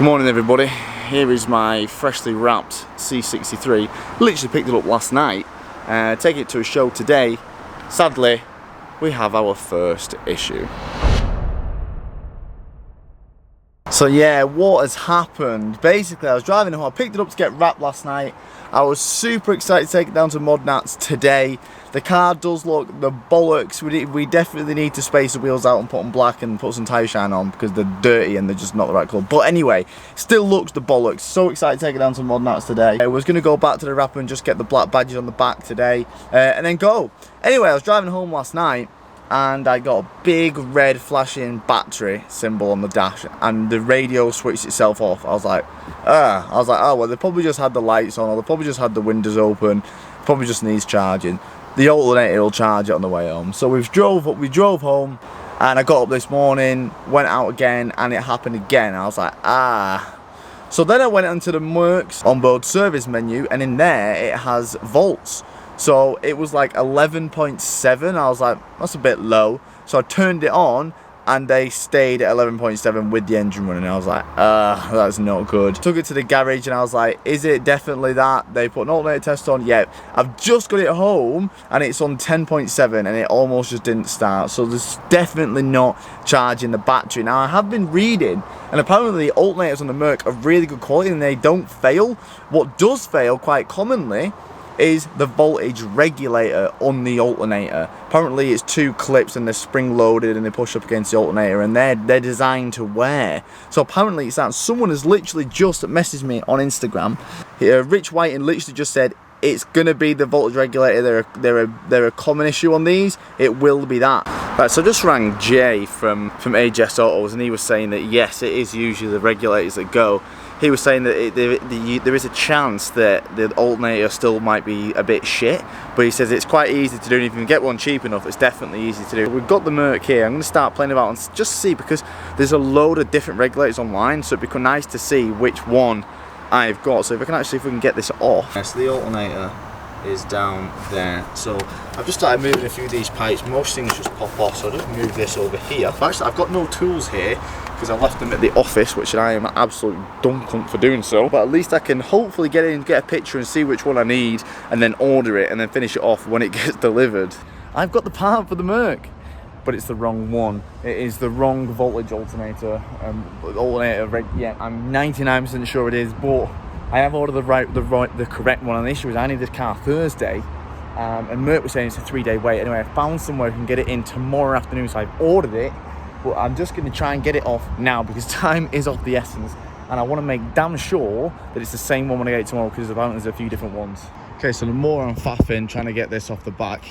Good morning everybody, here is my freshly wrapped C63, literally picked it up last night, taking it to a show today. Sadly, we have our first issue. So yeah, what has happened? Basically, I was driving home, I picked it up to get wrapped last night. I was super excited to take it down to Mod Nats today. The car does look the bollocks. We definitely need to space the wheels out and put them black and put some tyre shine on because they're dirty and they're just not the right colour. But anyway, still looks the bollocks. So excited to take it down to Mod Nats today. I was going to go back to the wrapper and just get the black badges on the back today and then go. Anyway, I was driving home last night and I got a big red flashing battery symbol on the dash and the radio switched itself off. I was like, oh well, they probably just had the lights on or they probably just had the windows open, probably just needs charging. The alternator will charge it on the way home. So we drove home and I got up this morning, went out again and it happened again. I was like, So then I went onto the Mercs onboard service menu and in there it has volts. So it was like 11.7. I was like, that's a bit low. So I turned it on and they stayed at 11.7 with the engine running. I was like, that's not good. Took it to the garage and I was like, is it definitely that? They put an alternator test on. Yep. I've just got it home and it's on 10.7 and it almost just didn't start. So there's definitely not charging the battery. Now I have been reading and apparently the alternators on the Merc are really good quality and they don't fail. What does fail quite commonly is the voltage regulator on the alternator. Apparently it's two clips and they're spring loaded and they push up against the alternator and they're designed to wear. So apparently it's that. Someone has literally just messaged me on Instagram. Rich Whiting literally just said it's gonna be the voltage regulator. They're a common issue on these. It will be that. Right, so I just rang Jay from AJS Autos and he was saying that yes, it is usually the regulators that go. He was saying that there is a chance that the alternator still might be a bit shit, but he says it's quite easy to do, and if you can get one cheap enough, it's definitely easy to do. We've got the Merc here. I'm going to start playing about and just see, because there's a load of different regulators online, so it'd be nice to see which one I've got. So if we can get this off. Yes, the alternator is down there. So I've just started moving a few of these pipes. Most things just pop off, so I'll just move this over here. Actually, I've got no tools here because I left them at the office, which I am absolute dumb cunt for doing so. But at least I can hopefully get in, get a picture and see which one I need and then order it and then finish it off when it gets delivered. I've got the part for the Merc, but it's the wrong one. It is the wrong voltage alternator. Yeah, I'm 99% sure it is, but I have ordered the correct one, and the issue is I need this car Thursday, and Merc was saying it's a 3-day wait. Anyway, I found somewhere I can get it in tomorrow afternoon, so I've ordered it, but I'm just going to try and get it off now because time is of the essence, and I want to make damn sure that it's the same one when I get it tomorrow because apparently there's a few different ones. Okay, so the more I'm faffing trying to get this off the back,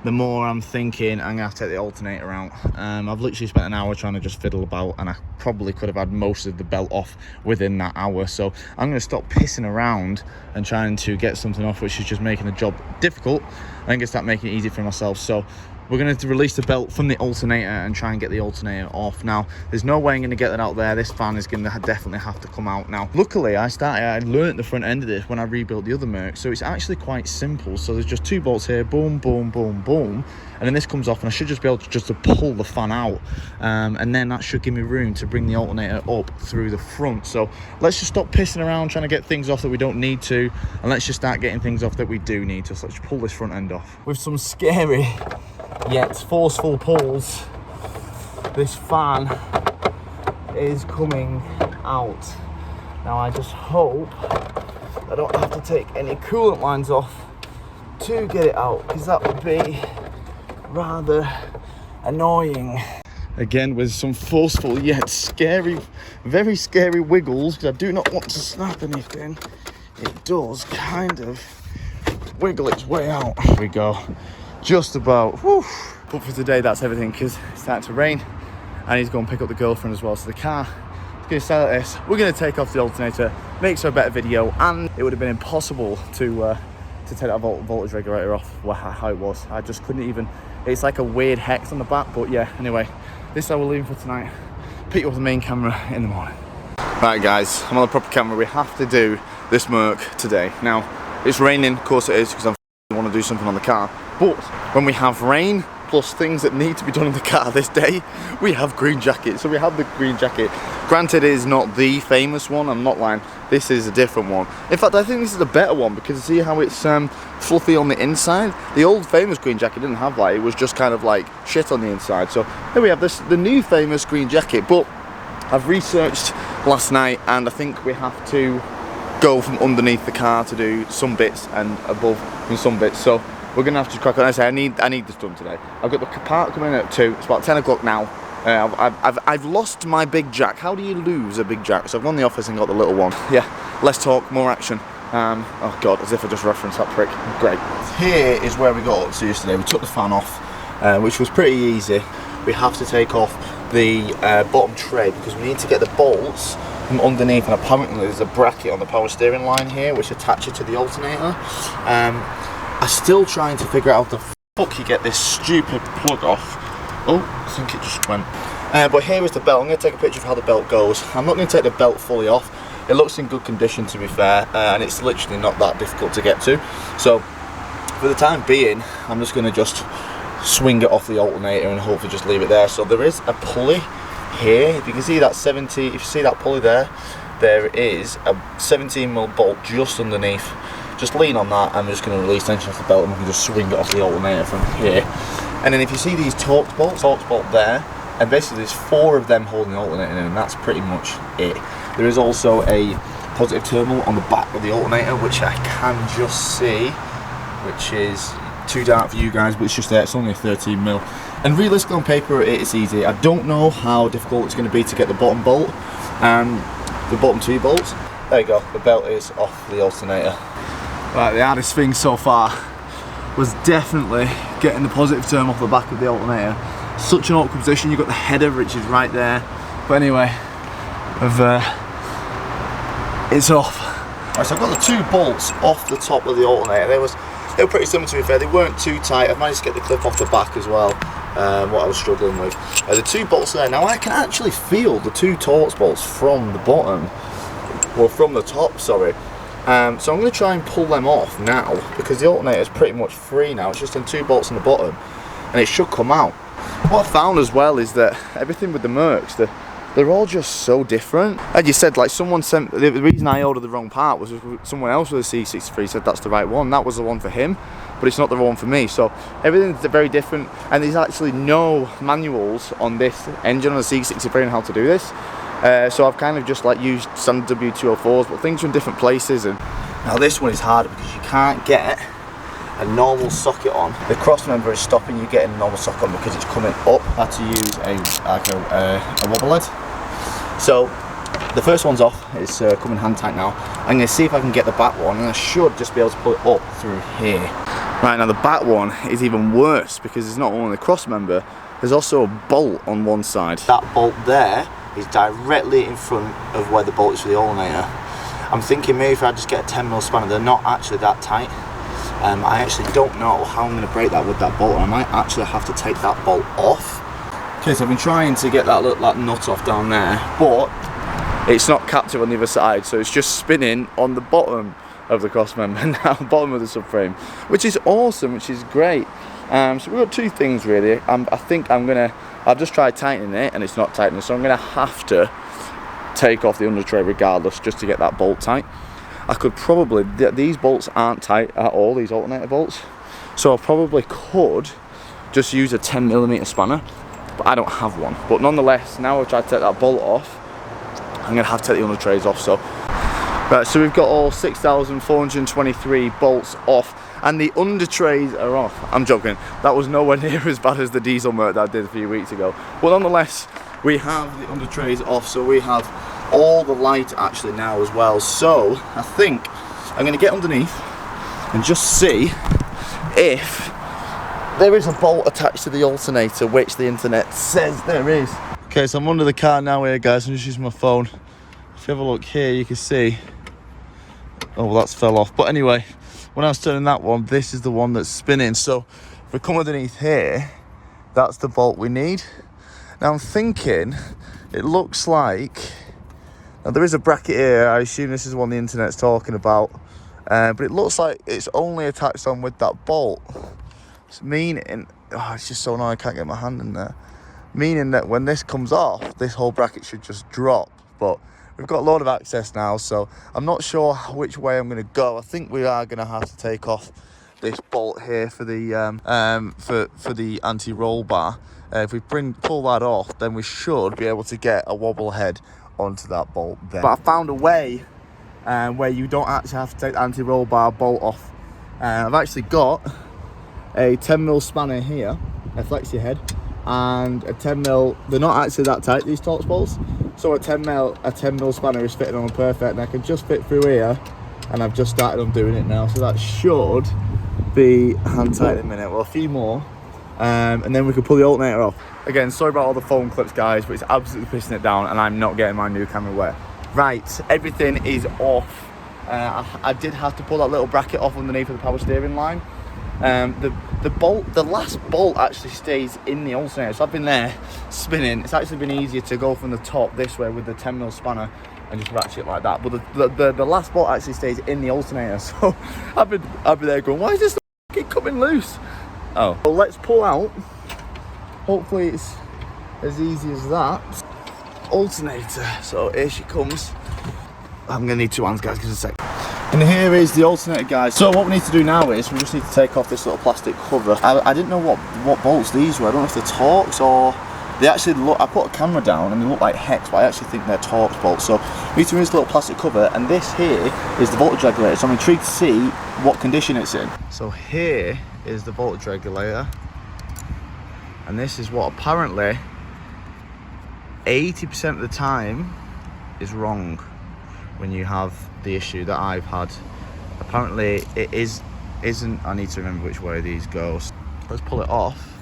the more I'm thinking I'm going to have to take the alternator out. I've literally spent an hour trying to just fiddle about and I probably could have had most of the belt off within that hour. So I'm going to stop pissing around and trying to get something off, which is just making the job difficult. I'm going to start making it easy for myself. So we're going to release the belt from the alternator and try and get the alternator off. Now, there's no way I'm going to get that out there. This fan is going to definitely have to come out. Now, luckily, I learnt the front end of this when I rebuilt the other Merc, so it's actually quite simple. So there's just two bolts here, boom, boom, boom, boom, and then this comes off, and I should just be able to pull the fan out, and then that should give me room to bring the alternator up through the front. So let's just stop pissing around trying to get things off that we don't need to, and let's just start getting things off that we do need to. So let's pull this front end off. With some scary yet forceful pulls, this fan is coming out. Now I just hope I don't have to take any coolant lines off to get it out, because that would be rather annoying. Again, with some forceful yet scary, very scary wiggles, because I do not want to snap anything. It does kind of wiggle its way out. Here we go. Just about. Whew. But for today, that's everything, because it's starting to rain and he's going to pick up the girlfriend as well. So the car is going to sell at this. We're going to take off the alternator, make for a better video, and it would have been impossible to take that voltage regulator off how it was. I just couldn't even. It's like a weird hex on the back, but yeah, anyway, this is how we're leaving for tonight. Pick you up the main camera in the morning. Right guys, I'm on the proper camera. We have to do this Merc today. Now, it's raining, of course it is, because I want to do something on the car. But when we have rain, plus things that need to be done in the car this day, we have green jackets. So we have the green jacket. Granted, it is not the famous one, I'm not lying. This is a different one. In fact, I think this is a better one because see how it's fluffy on the inside? The old famous green jacket didn't have that. It was just kind of like shit on the inside. So here we have this, the new famous green jacket. But I've researched last night and I think we have to go from underneath the car to do some bits and above from some bits. So we're gonna have to crack on. I say I need this done today. I've got the part coming in at 2. It's about 10 o'clock now. I've lost my big jack. How do you lose a big jack? So I've gone to the office and got the little one. Yeah, less talk, more action. Oh god, as if I just referenced that prick. Great. Here is where we got up to yesterday. We took the fan off, which was pretty easy. We have to take off the bottom tray because we need to get the bolts from underneath, and apparently there's a bracket on the power steering line here which attaches to the alternator. I'm still trying to figure out how the fuck you get this stupid plug off. Oh, I think it just went. But here is the belt. I'm going to take a picture of how the belt goes. I'm not going to take the belt fully off. It looks in good condition, to be fair, and it's literally not that difficult to get to. So for the time being, I'm just going to just swing it off the alternator and hopefully just leave it there. So there is a pulley here. If you can see that 70, if you see that pulley there, there is a 17mm bolt just underneath. Just lean on that. I'm just going to release tension off the belt and we can just swing it off the alternator from here. And then if you see these Torx bolt there, and basically there's 4 of them holding the alternator in, and that's pretty much it. There is also a positive terminal on the back of the alternator, which I can just see, which is too dark for you guys, but it's just there. It's only a 13mm. And realistically on paper, it's easy. I don't know how difficult it's going to be to get the bottom bolt and the bottom 2 bolts. There you go, the belt is off the alternator. Right, the hardest thing so far was definitely getting the positive term off the back of the alternator. Such an awkward position. You've got the header which is right there, but anyway, it's off. Right, so I've got the 2 bolts off the top of the alternator. They were pretty similar, to be fair. They weren't too tight. I've managed to get the clip off the back as well, what I was struggling with. The 2 bolts there. Now I can actually feel the 2 Torx bolts from the bottom, or from the top, sorry. So I'm going to try and pull them off now because the alternator is pretty much free now. It's just in 2 bolts on the bottom and it should come out. What I found as well is that everything with the Mercs, they're all just so different. As you said, like someone sent, the reason I ordered the wrong part was someone else with a C63 said that's the right one. That was the one for him, but it's not the one for me. So everything's very different, and there's actually no manuals on this engine on the C63 on how to do this. So I've kind of just like used standard W204s, but things are in different places. And now this one is harder because you can't get a normal socket on. The cross member is stopping you getting a normal socket on because it's coming up. I had to use a wobble head. So the first one's off. It's coming hand tight now. I'm going to see if I can get the back one, and I should just be able to pull it up through here. Right, now the back one is even worse because it's not only the cross member, there's also a bolt on one side. That bolt there is directly in front of where the bolt is for the alternator. I'm thinking maybe if I just get a 10mm spanner, they're not actually that tight. I actually don't know how I'm going to break that with that bolt. I might actually have to take that bolt off. Okay, so I've been trying to get that nut off down there, but it's not captive on the other side, so it's just spinning on the bottom of the cross member now, bottom of the subframe, which is awesome, which is great. So we've got 2 things really. I think I've just tried tightening it and it's not tightening, so I'm going to have to take off the under tray regardless just to get that bolt tight. I could probably, these bolts aren't tight at all, these alternator bolts, so I probably could just use a 10mm spanner, but I don't have one. But nonetheless, now I've tried to take that bolt off, I'm going to have to take the under trays off. So right, so we've got all 6,423 bolts off, and the under trays are off. I'm joking, that was nowhere near as bad as the diesel Merc that I did a few weeks ago. But nonetheless, we have the under trays off, so we have all the light actually now as well. So I think I'm going to get underneath and just see if there is a bolt attached to the alternator, which the internet says there is. Okay, so I'm under the car now here, guys. I'm just using my phone. If you have a look here, you can see, oh well, that's fell off. But anyway, when I was turning that one, this is the one that's spinning. So if we come underneath here, that's the bolt we need. Now I'm thinking, it looks like, now there is a bracket here, I assume this is the one the internet's talking about, but it looks like it's only attached on with that bolt. It's meaning oh, it's just so annoying I can't get my hand in there. Meaning that when this comes off, this whole bracket should just drop. But we've got a lot of access now, so I'm not sure which way I'm going to go. I think we are going to have to take off this bolt here for the for the anti-roll bar. If we pull that off, then we should be able to get a wobble head onto that bolt there. But I found a way where you don't actually have to take the anti-roll bar bolt off. I've actually got a 10mm spanner here, a flexi head, and a 10mm. They're not actually that tight, these Torx bolts, so a 10mm spanner is fitting on perfect, and I can just fit through here, and I've just started undoing it now, so that should be hand tight in a minute. Well, a few more, and then we can pull the alternator off. Again, sorry about all the foam clips, guys, but it's absolutely pissing it down, and I'm not getting my new camera wet. Right, everything is off. I did have to pull that little bracket off underneath of the power steering line. The last bolt actually stays in the alternator, so I've been there spinning. It's actually been easier to go from the top this way with the 10mm spanner and just ratchet it like that, but the last bolt actually stays in the alternator, so I've been there going, why is this coming loose? Oh, well, let's pull out. Hopefully it's as easy as that. Alternator, so here she comes. I'm gonna need two hands, guys, give us a sec. And here is the alternator, guys. So what we need to do now is we just need to take off this little plastic cover. I didn't know what bolts these were. I don't know if they're Torx or they actually look. I put a camera down and they look like hex, but I actually think they're Torx bolts. So we need to remove this little plastic cover, and this here is the voltage regulator. So I'm intrigued to see what condition it's in. So here is the voltage regulator, and this is what apparently 80% of the time is wrong when you have the issue that I've had. Apparently it isn't. I need to remember which way these go. Let's pull it off.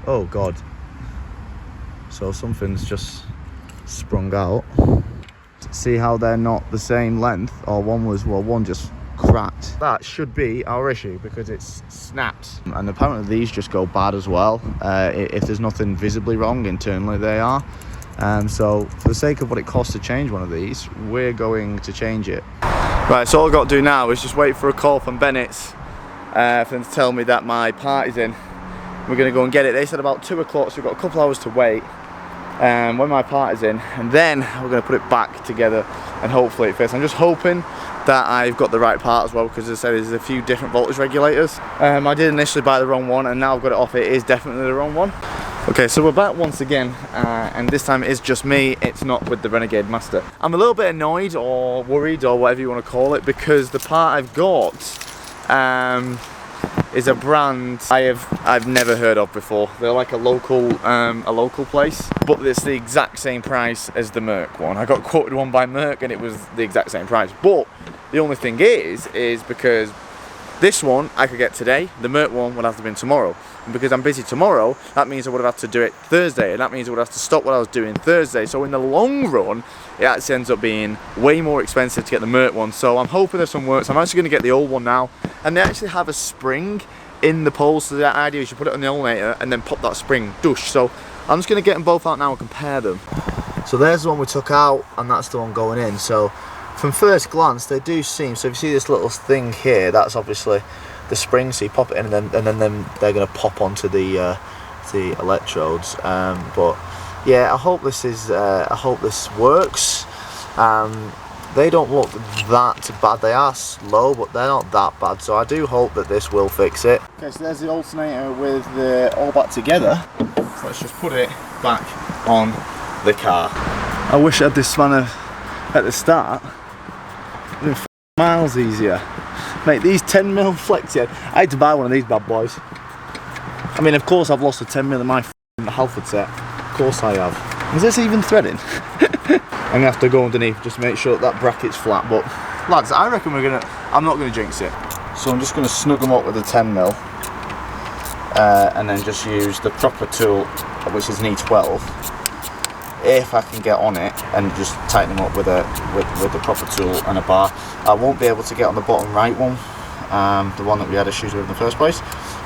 Oh god, so something's just sprung out. See how they're not the same length, or one just cracked. That should be our issue because it's snapped, and apparently these just go bad as well. If there's nothing visibly wrong internally, they are. So for the sake of what it costs to change one of these, we're going to change it. Right, so all I've got to do now is just wait for a call from Bennett's for them to tell me that my part is in. We're going to go and get it. They said about 2 o'clock, so we've got a couple hours to wait when my part is in, and then we're going to put it back together and hopefully it fits. I'm just hoping that I've got the right part as well, because as I said, there's a few different voltage regulators. I did initially buy the wrong one, and now I've got it off. It is definitely the wrong one. Okay, so we're back once again, and this time it is just me. It's not with the Renegade Master. I'm a little bit annoyed or worried or whatever you want to call it, because the part I've got is a brand I've never heard of before. They're like a local place, but it's the exact same price as the Merc one. I got quoted one by Merc and it was the exact same price. But the only thing is because this one I could get today, the Merc one would have to be tomorrow. And because I'm busy tomorrow, that means I would have had to do it Thursday, and that means I would have to stop what I was doing Thursday. So in the long run, it actually ends up being way more expensive to get the Merc one. So I'm hoping this one works. I'm actually going to get the old one now, and they actually have a spring in the pole. So the idea is you put it on the alternator and then pop that spring, douche. So I'm just going to get them both out now and compare them. So there's the one we took out, and that's the one going in. So from first glance, they do seem, so if you see this little thing here, that's obviously the spring, so you pop it in, and then they're going to pop onto the electrodes. But yeah, I hope this works. They don't look that bad. They are slow, but they're not that bad. So I do hope that this will fix it. Okay, so there's the alternator with the all back together. So let's just put it back on the car. I wish I had this spanner at the start. It'd been miles easier. Mate, these 10mm flexi, I had to buy one of these bad boys. I mean, of course I've lost a 10mm in my Halford set. Of course I have. Is this even threading? I'm gonna have to go underneath just to make sure that bracket's flat. But lads, I reckon I'm not gonna jinx it. So I'm just gonna snug them up with a 10mm and then just use the proper tool, which is an E12. If I can get on it and just tighten them up with the proper tool and a bar. I won't be able to get on the bottom right one, the one that we had issues with in the first place,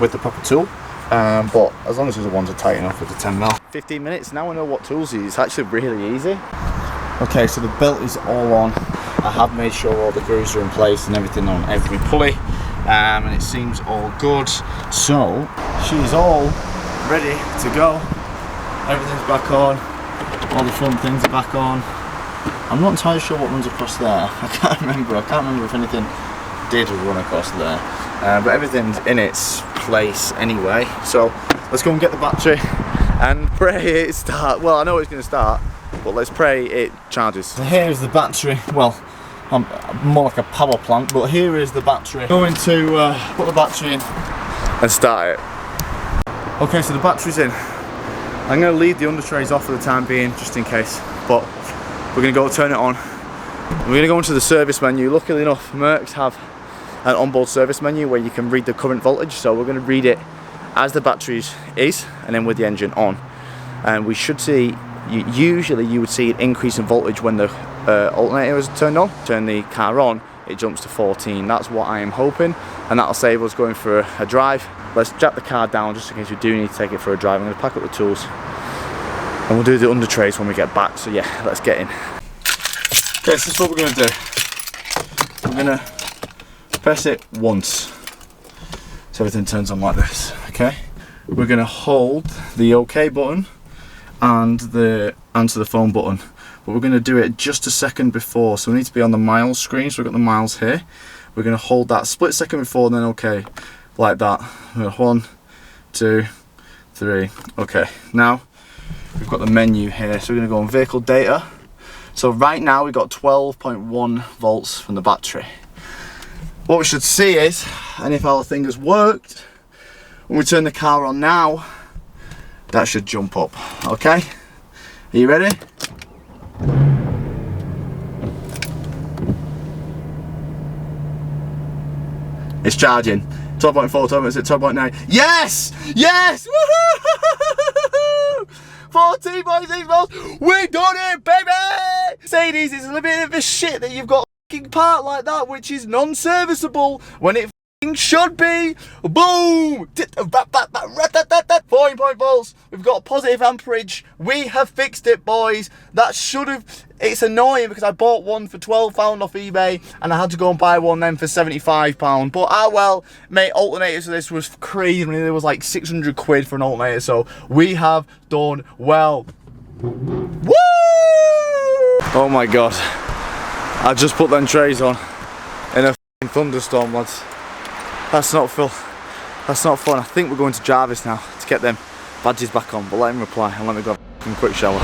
with the proper tool. But as long as there's a one to tighten up with the 10mm. 15 minutes, now I know what tools to use. It's actually really easy. Okay, so the belt is all on. I have made sure all the grooves are in place and everything on every pulley. and it seems all good. So she's all ready to go. Everything's back on. All the front things are back on. I'm not entirely sure what runs across there. I can't remember if anything did run across there. But everything's in its place anyway. So let's go and get the battery and pray it starts. Well, I know it's going to start, but let's pray it charges. So here's the battery. Well, more like a power plant, but here is the battery. Going to put the battery in and start it. Okay, so the battery's in. I'm going to leave the under trays off for the time being, just in case. But we're going to go turn it on. We're going to go into the service menu. Luckily enough, Mercs have an onboard service menu where you can read the current voltage. So we're going to read it as the battery is, and then with the engine on. And we should see, usually you would see an increase in voltage when the alternator is turned on. Turn the car on, it jumps to 14. That's what I am hoping, and that'll save us going for a drive. Let's jack the car down just in case we do need to take it for a drive. I'm going to pack up the tools and we'll do the under trays when we get back. So yeah, let's get in. Okay, so this is what we're going to do. We're going to press it once so everything turns on like this. Okay, we're going to hold the OK button and the answer the phone button, but we're going to do it just a second before. So we need to be on the miles screen. So we've got the miles here. We're going to hold that split second before and then OK, like that. 1, 2, 3. Okay, now we've got the menu here. So we're going to go on vehicle data. So right now we've got 12.1 volts from the battery. What we should see is, and if our thing has worked, when we turn the car on now, that should jump up. Okay, are you ready? It's charging. 12.4, 12.9. Yes! Yes! Woohoo! 14.6 volts. We done it, baby! Mercedes is a little bit of a shit that you've got a part like that which is non-serviceable when it should be. Boom! 14 volts. We've got positive amperage. We have fixed it, boys. That should have. It's annoying because I bought one for £12 off eBay and I had to go and buy one then for £75. But ah well, mate, alternators for this was crazy. I mean, there was like 600 quid for an alternator, so we have done well. Woo! Oh my god. I just put them trays on in a thunderstorm, lads. That's not fun. That's not fun. I think we're going to Jarvis now to get them badges back on, but let him reply and let me go have a quick shower.